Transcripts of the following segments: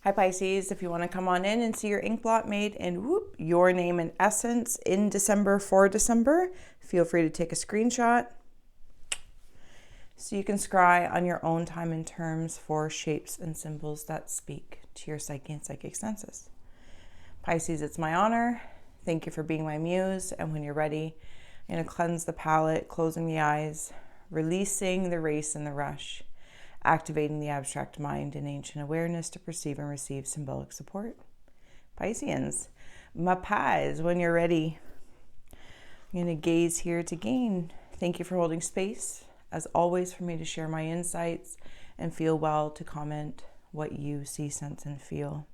Hi Pisces, if you want to come on in and see your ink blot made in your name and essence in December for December, feel free to take a screenshot so you can scry on your own time and terms for shapes and symbols that speak to your psyche and psychic senses. Pisces, it's my honor. Thank you for being my muse. And when you're ready, I'm going to cleanse the palate, closing the eyes, releasing the race and the rush, activating the abstract mind and ancient awareness to perceive and receive symbolic support. Pisceans, my pies, when you're ready, I'm going to gaze here to gain. Thank you for holding space, as always, for me to share my insights and feel well to comment what you see, sense, and feel.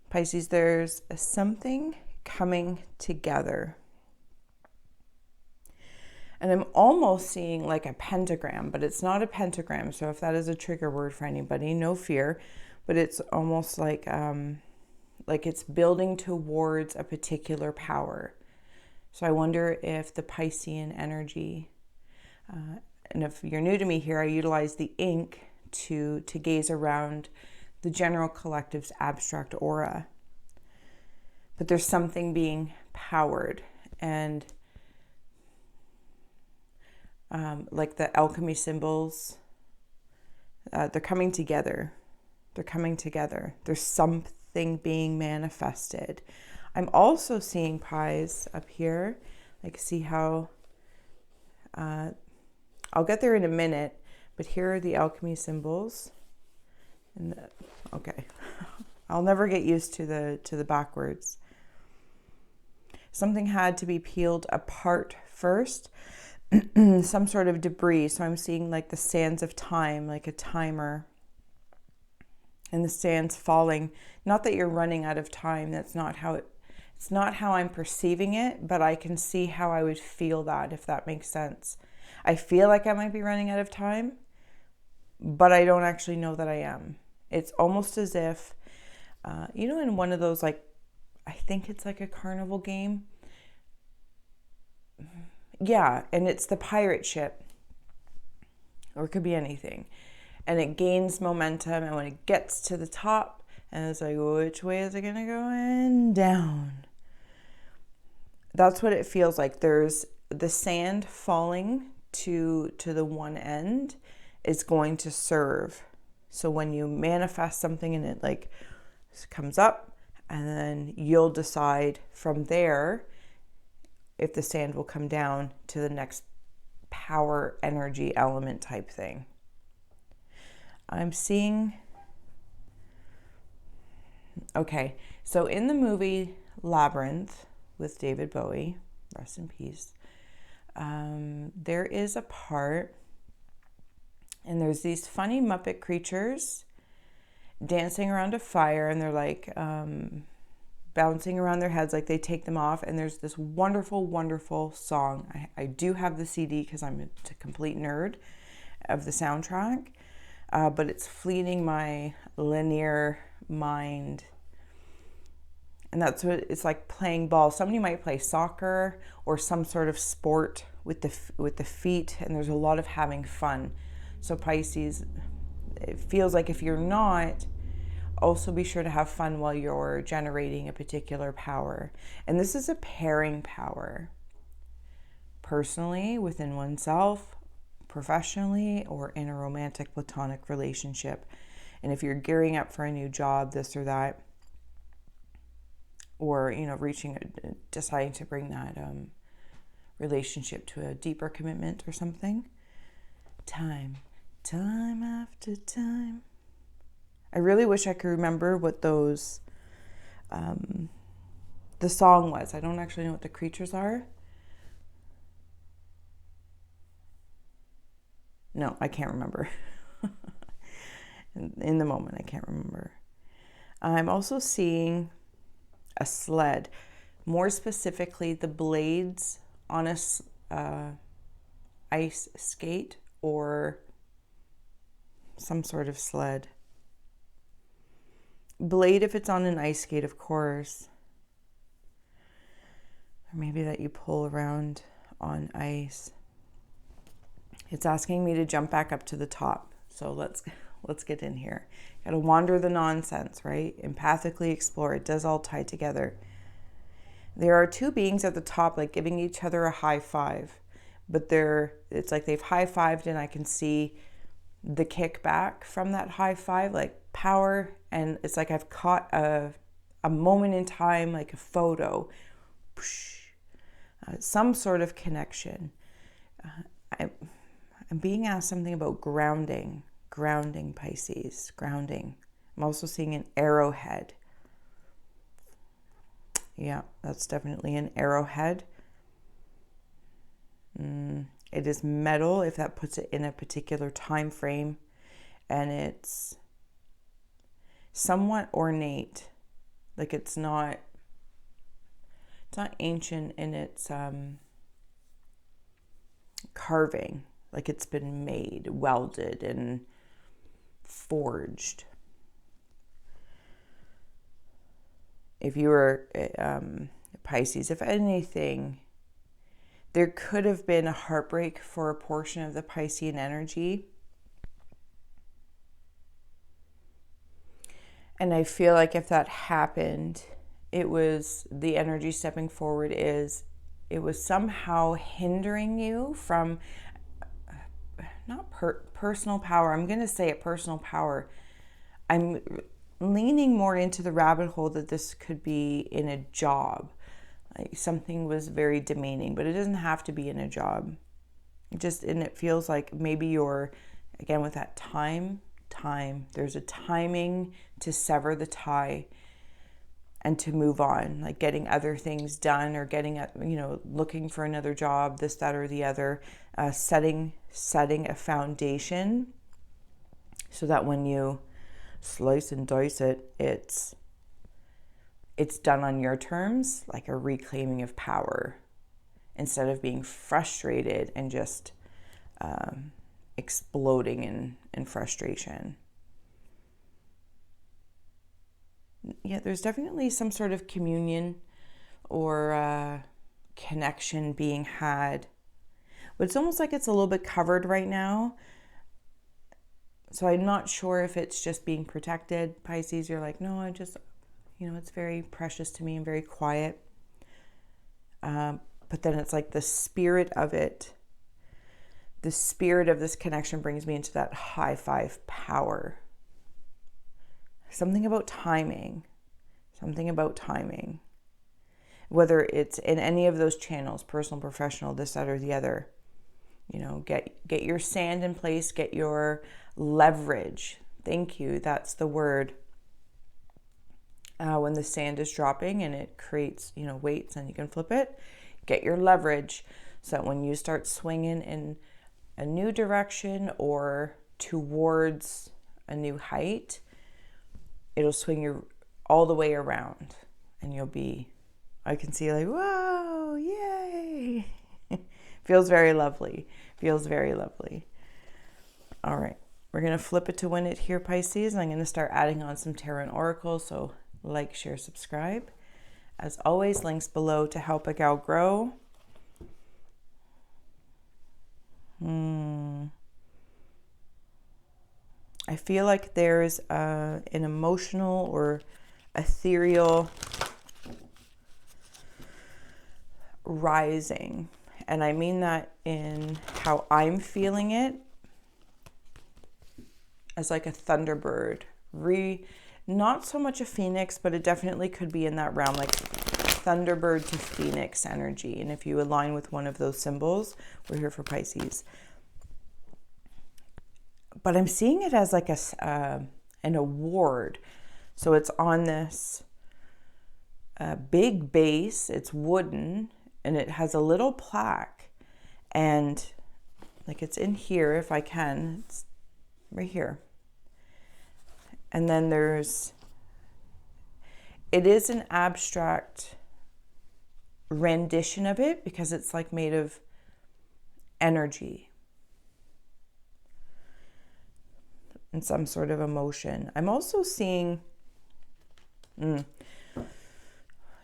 Pisces, there's something coming together. And I'm almost seeing like a pentagram, but it's not a pentagram. So if that is a trigger word for anybody, no fear. But it's almost like it's building towards a particular power. So I wonder if the Piscean energy, and if you're new to me here, I utilize the ink to gaze around the general collective's abstract aura. But there's something being powered, and like the alchemy symbols, they're coming together. They're coming together. There's something being manifested. I'm also seeing pies up here. Like, see how, I'll get there in a minute, but here are the alchemy symbols. And okay, I'll never get used to the backwards. Something had to be peeled apart first. Some sort of debris. So I'm seeing like the sands of time, like a timer, and the sands falling. Not that you're running out of time. That's not how it's not how I'm perceiving it, but I can see how I would feel that, if that makes sense. I feel like I might be running out of time, but I don't actually know that I am. It's almost as if, in one of those, like, I think it's like a carnival game. Yeah, and it's the pirate ship, or it could be anything, and it gains momentum, and when it gets to the top, and it's like, which way is it gonna go? And down. That's what it feels like. There's the sand falling to the one end is going to serve. So when you manifest something and it like comes up, and then you'll decide from there if the sand will come down to the next power energy element type thing. I'm seeing, okay, so in the movie Labyrinth with David Bowie, rest in peace, there is a part, and there's these funny Muppet creatures dancing around a fire, and they're like bouncing around their heads like they take them off, and there's this wonderful, wonderful song. I do have the CD because I'm a complete nerd of the soundtrack, but it's fleeting my linear mind. And that's what it's like, playing ball. Somebody might play soccer or some sort of sport with the feet, and there's a lot of having fun. So Pisces, it feels like if you're not, also be sure to have fun while you're generating a particular power. And this is a pairing power. Personally, within oneself, professionally, or in a romantic platonic relationship. And if you're gearing up for a new job, this or that, or, deciding to bring that relationship to a deeper commitment or something. Time after time. I really wish I could remember what those, the song was. I don't actually know what the creatures are. No, I can't remember. In the moment, I can't remember. I'm also seeing a sled. More specifically, the blades on a ice skate or some sort of sled. Blade if it's on an ice skate, of course. Or maybe that you pull around on ice. It's asking me to jump back up to the top. So let's Let's get in here. Gotta wander the nonsense, right? Empathically explore. It does all tie together. There are two beings at the top, like giving each other a high five, but it's like they've high fived, and I can see the kickback from that high five, like power. And it's like I've caught a moment in time, like a photo, some sort of connection. I'm being asked something about grounding, Pisces, grounding. I'm also seeing an arrowhead. Yeah, that's definitely an arrowhead. It is metal, if that puts it in a particular time frame, and it's somewhat ornate. Like it's not ancient in its carving. Like it's been made, welded, and forged. If you were Pisces, if anything, there could have been a heartbreak for a portion of the Piscean energy. And I feel like if that happened, it was the energy stepping forward is it was somehow hindering you from not personal power. I'm going to say it personal power. I'm leaning more into the rabbit hole that this could be in a job. Like something was very demeaning, but it doesn't have to be in a job. And it feels like maybe you're, again, with that time, there's a timing to sever the tie and to move on, like getting other things done or looking for another job, this, that, or the other, setting a foundation so that when you slice and dice it, it's done on your terms, like a reclaiming of power, instead of being frustrated and just exploding in frustration. Yeah, there's definitely some sort of communion or connection being had, but it's almost like it's a little bit covered right now. So I'm not sure if it's just being protected. Pisces, you're like, no, it's very precious to me and very quiet. But then it's like the spirit of it, the spirit of this connection brings me into that high five power. Something about timing. Whether it's in any of those channels, personal, professional, this, that, or the other. Get your sand in place, get your leverage. Thank you, that's the word. When the sand is dropping and it creates, weights and you can flip it, get your leverage so that when you start swinging in a new direction or towards a new height, it'll swing you all the way around and I can see like, whoa, yay. Feels very lovely. All right, we're going to flip it to win it here, Pisces. And I'm going to start adding on some tarot and oracles. So like, share, subscribe. As always, links below to help a gal grow. I feel like there's an emotional or ethereal rising. And I mean that in how I'm feeling it, as like a thunderbird. Not so much a phoenix, but it definitely could be in that realm, like thunderbird to phoenix energy. And if you align with one of those symbols, we're here for Pisces. But I'm seeing it as like an award. So it's on this big base. It's wooden, and it has a little plaque. And like it's in here, if I can, it's right here. And then it is an abstract rendition of it because it's like made of energy and some sort of emotion. I'm also seeing,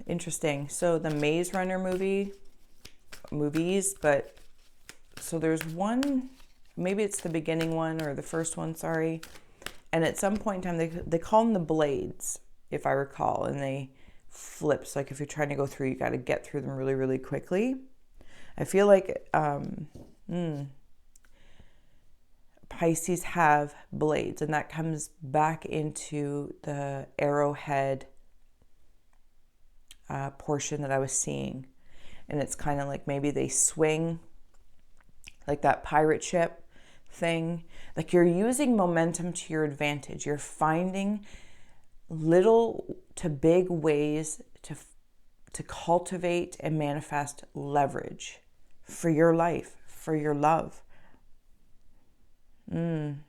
interesting. So the Maze Runner movies, but so there's one, maybe it's the beginning one or the first one, sorry. And at some point in time, they call them the blades, if I recall, and they flip. So like if you're trying to go through, you got to get through them really, really quickly. I feel like Pisces have blades, and that comes back into the arrowhead portion that I was seeing. And it's kind of like maybe they swing like that pirate ship thing. Like you're using momentum to your advantage. You're finding little to big ways to cultivate and manifest leverage for your life, for your love. And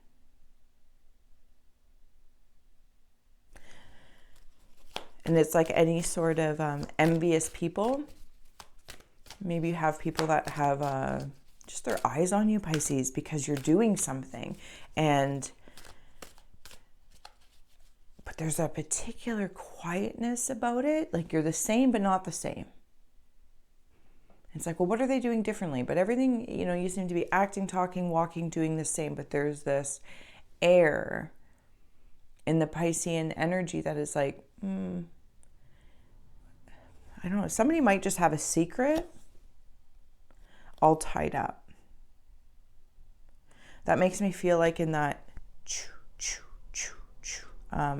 it's like any sort of envious people. Maybe you have people that have just their eyes on you, Pisces, because you're doing something. But there's a particular quietness about it. Like you're the same, but not the same. It's like, well, what are they doing differently? But everything, you seem to be acting, talking, walking, doing the same. But there's this air in the Piscean energy that is like, I don't know. Somebody might just have a secret all tied up. That makes me feel like in that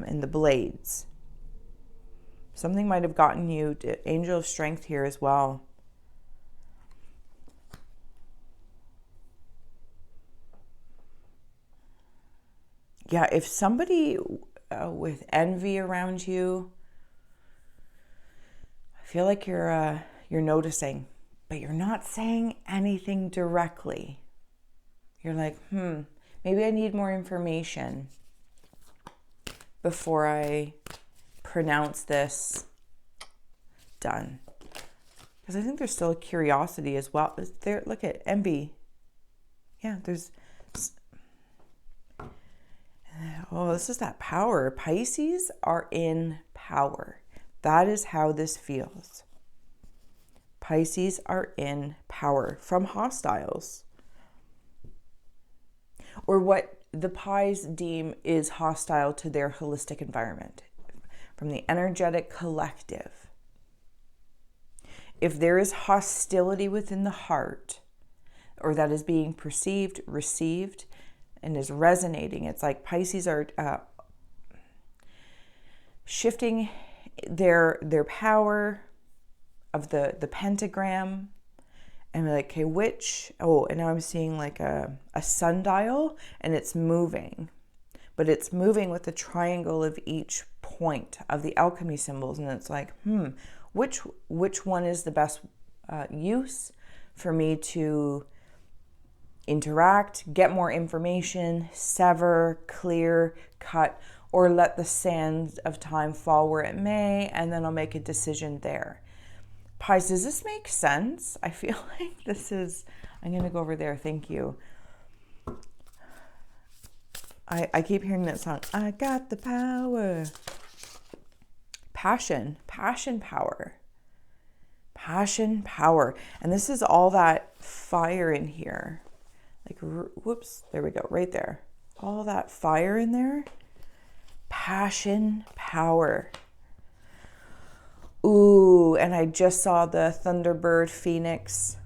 in the blades. Something might have gotten you to angel of strength here as well. Yeah, if somebody with envy around you, I feel like you're noticing, but you're not saying anything directly. You're like, maybe I need more information before I pronounce this done. Because I think there's still a curiosity as well. There, look at envy. Yeah, there's... Oh, this is that power. Pisces are in power. That is how this feels. Pisces are in power from hostiles. Or what the pies deem is hostile to their holistic environment. From the energetic collective. If there is hostility within the heart, or that is being perceived, received, and is resonating, it's like Pisces are shifting their power of the pentagram, and we're like, okay, and now I'm seeing like a sundial, and it's moving, but it's moving with the triangle of each point of the alchemy symbols, and it's like, which one is the best use for me to interact, get more information, sever, clear, cut, or let the sands of time fall where it may, and then I'll make a decision there. Pies, does this make sense? I feel like this is, I'm going to go over there. Thank you. I keep hearing that song. I got the power. Passion power. Passion, power. And this is all that fire in here. Like, whoops, there we go, right there. All that fire in there. Passion, power. Ooh, and I just saw the Thunderbird Phoenix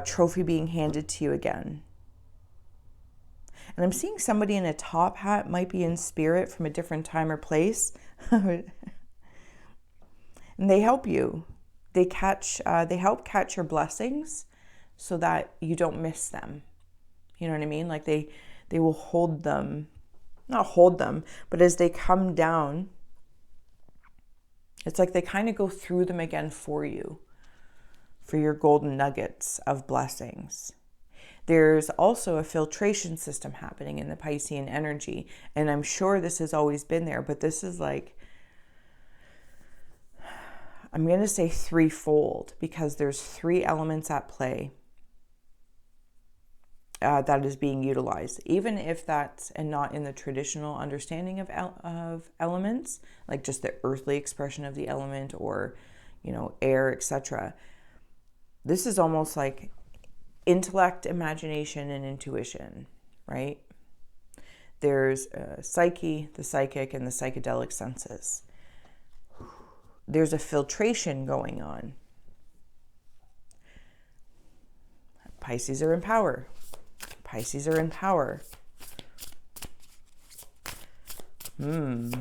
trophy being handed to you again. And I'm seeing somebody in a top hat, might be in spirit from a different time or place. And they help you. They help catch your blessings so that you don't miss them. You know what I mean? Like they will hold them, not hold them, but as they come down, it's like they kind of go through them again for you, for your golden nuggets of blessings. There's also a filtration system happening in the Piscean energy, and I'm sure this has always been there, but this is like, I'm going to say threefold, because there's three elements at play that is being utilized, even if that's and not in the traditional understanding of elements, like just the earthly expression of the element, or air, etc. This is almost like intellect, imagination, and intuition, right? There's psyche, the psychic, and the psychedelic senses. There's a filtration going on. Pisces are in power. Pisces are in power. There's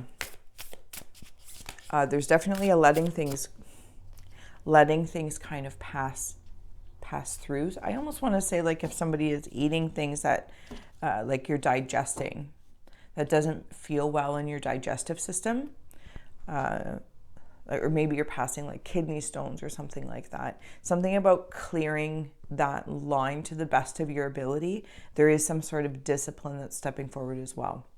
definitely a letting things kind of pass through. I almost want to say, like, if somebody is eating things that like you're digesting, that doesn't feel well in your digestive system, or maybe you're passing like kidney stones or something like that. Something about clearing that line to the best of your ability. There is some sort of discipline that's stepping forward as well.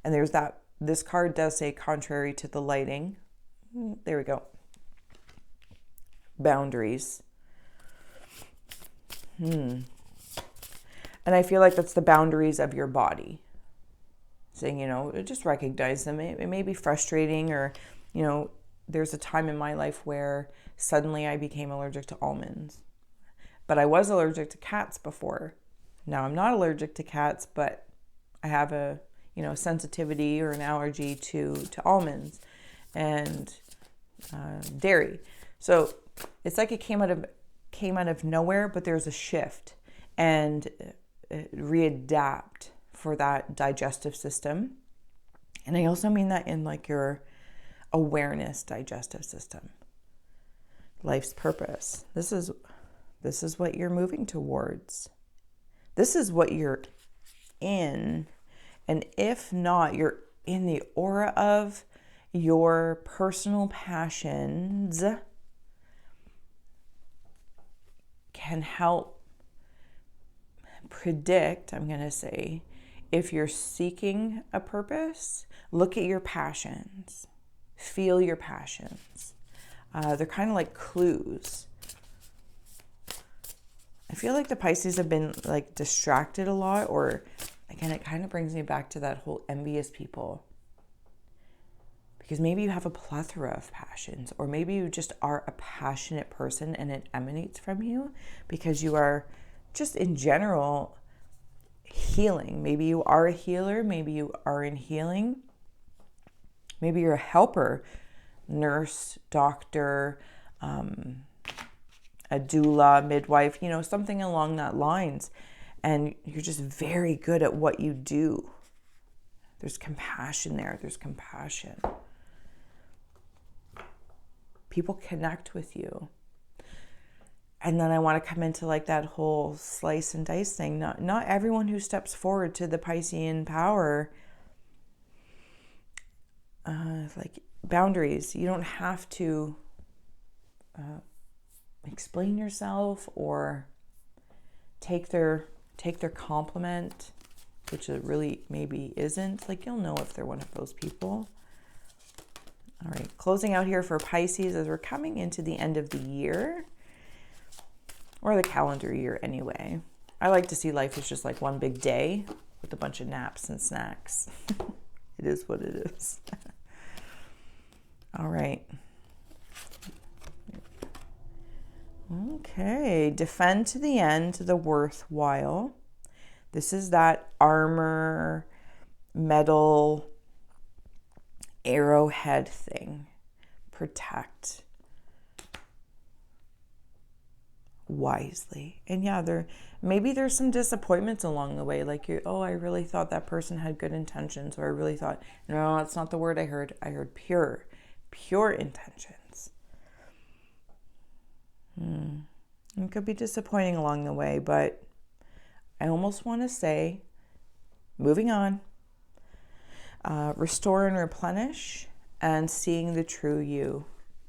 And there's that, this card does say contrary to the lighting. There we go. Boundaries. And I feel like that's the boundaries of your body. Saying, you know, just recognize them. It may be frustrating, or, you know, there's a time in my life where suddenly I became allergic to almonds. But I was allergic to cats before. Now I'm not allergic to cats, but I have a, you know, sensitivity or an allergy to almonds and dairy. So it's like it came out of nowhere, but there's a shift and readapt for that digestive system. And I also mean that in like your awareness digestive system. Life's purpose. This is what you're moving towards. This is what you're in. And if not, you're in the aura of your personal passions can help predict, I'm going to say, if you're seeking a purpose. Look at your passions. Feel your passions. They're kind of like clues. I feel like the Pisces have been like distracted a lot, or again, it kind of brings me back to that whole envious people. Because maybe you have a plethora of passions, or maybe you just are a passionate person and it emanates from you because you are just in general healing. Maybe you are a healer. Maybe you are in healing. Maybe you're a helper, nurse, doctor, a doula, midwife, you know, something along that lines. And you're just very good at what you do. There's compassion there. There's compassion. People connect with you. And then I want to come into like that whole slice and dice thing. Not everyone who steps forward to the Piscean power, like boundaries. You don't have to explain yourself or take their compliment, which it really maybe isn't. Like, you'll know if they're one of those people. All right, closing out here for Pisces as we're coming into the end of the year, or the calendar year anyway. I like to see life as just like one big day with a bunch of naps and snacks. It is what it is. All right. Okay, defend to the end, the worthwhile. This is that armor, metal, arrowhead thing. Protect wisely. And yeah, maybe there's some disappointments along the way. Like, I really thought that person had good intentions, or I really thought, no, that's not the word I heard. I heard pure intentions. It could be disappointing along the way, but I almost want to say, moving on, restore and replenish, and seeing the true you.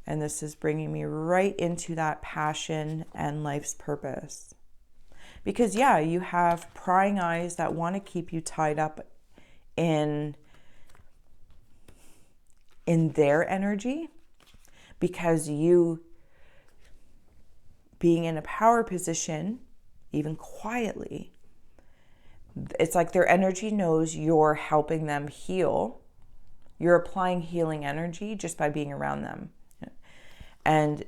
And this is bringing me right into that passion and life's purpose. Because yeah, you have prying eyes that want to keep you tied up in their energy, because you being in a power position, even quietly, it's like their energy knows you're helping them heal. You're applying healing energy just by being around them. And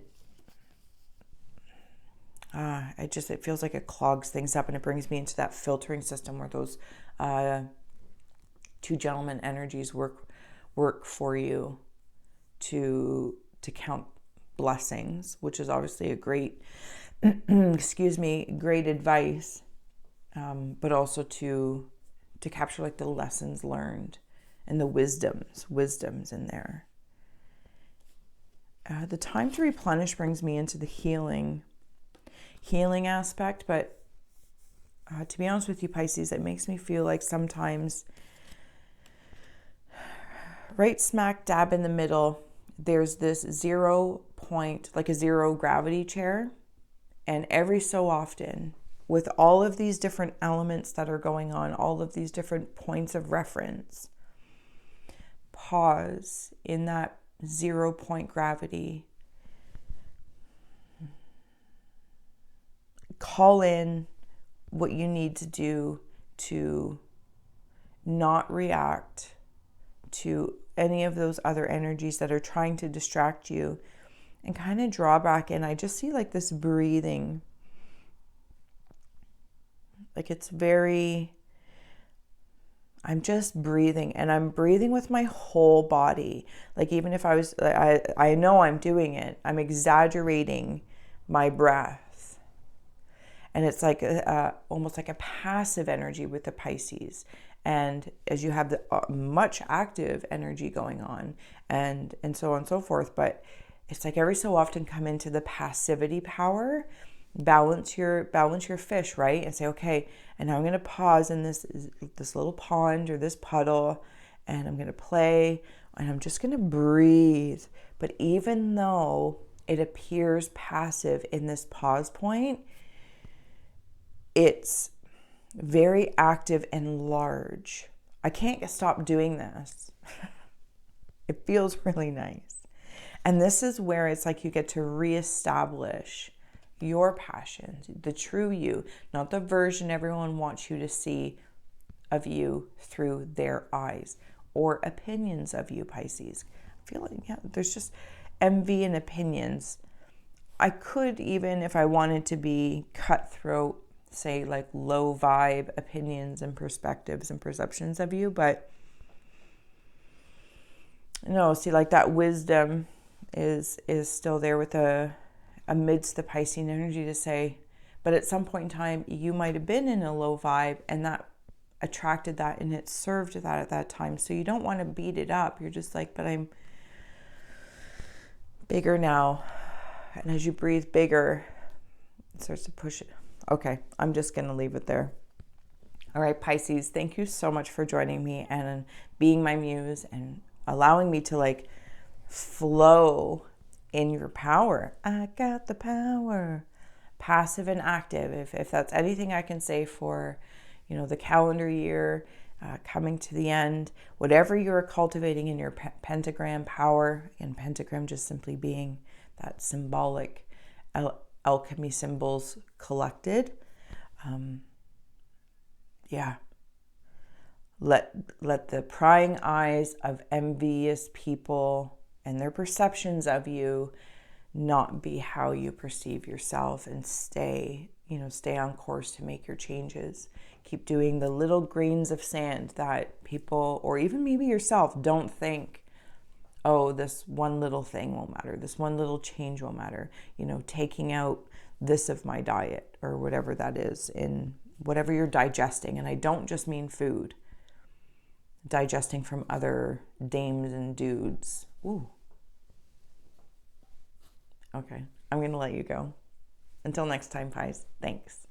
it feels like it clogs things up, and it brings me into that filtering system where those two gentleman energies work for you to count blessings, which is obviously a great, great advice, but also to capture like the lessons learned and the wisdoms in there. The time to replenish brings me into the healing aspect, but to be honest with you, Pisces, it makes me feel like sometimes right smack dab in the middle, there's this 0 point, like a zero gravity chair. And every so often, with all of these different elements that are going on, all of these different points of reference, pause in that 0 point gravity. Call in what you need to do to not react to any of those other energies that are trying to distract you, and kind of draw back in. I just see like this breathing. Like it's very, I'm just breathing, and I'm breathing with my whole body. Like even if I know I'm doing it, I'm exaggerating my breath. And it's like almost like a passive energy with the Pisces. And as you have the much active energy going on, and so on and so forth, but it's like every so often come into the passivity power, balance your fish, right? And say, okay, and now I'm going to pause in this little pond or this puddle, and I'm going to play, and I'm just going to breathe. But even though it appears passive in this pause point, it's very active and large. I can't stop doing this. It feels really nice. And this is where it's like you get to reestablish your passions, the true you, not the version everyone wants you to see of you through their eyes, or opinions of you, Pisces. I feel like, there's just envy and opinions. I could, even if I wanted to be cutthroat, say like low vibe opinions and perspectives and perceptions of you, but no, see, like that wisdom is still there with amidst the Piscean energy to say, but at some point in time you might have been in a low vibe, and that attracted that, and it served that at that time. So you don't want to beat it up. You're just like, but I'm bigger now. And as you breathe bigger, it starts to push it. Okay, I'm just going to leave it there. All right, Pisces, thank you so much for joining me and being my muse and allowing me to like flow in your power. I got the power. Passive and active. If that's anything I can say for, the calendar year coming to the end, whatever you're cultivating in your pentagram power, and pentagram just simply being that symbolic alchemy symbols collected. Let the prying eyes of envious people and their perceptions of you not be how you perceive yourself, and stay on course to make your changes. Keep doing the little grains of sand that people, or even maybe yourself, don't think, oh, this one little thing will matter. This one little change will matter. Taking out this of my diet, or whatever that is, in whatever you're digesting. And I don't just mean food. Digesting from other dames and dudes. Ooh. Okay, I'm going to let you go. Until next time, Pies. Thanks.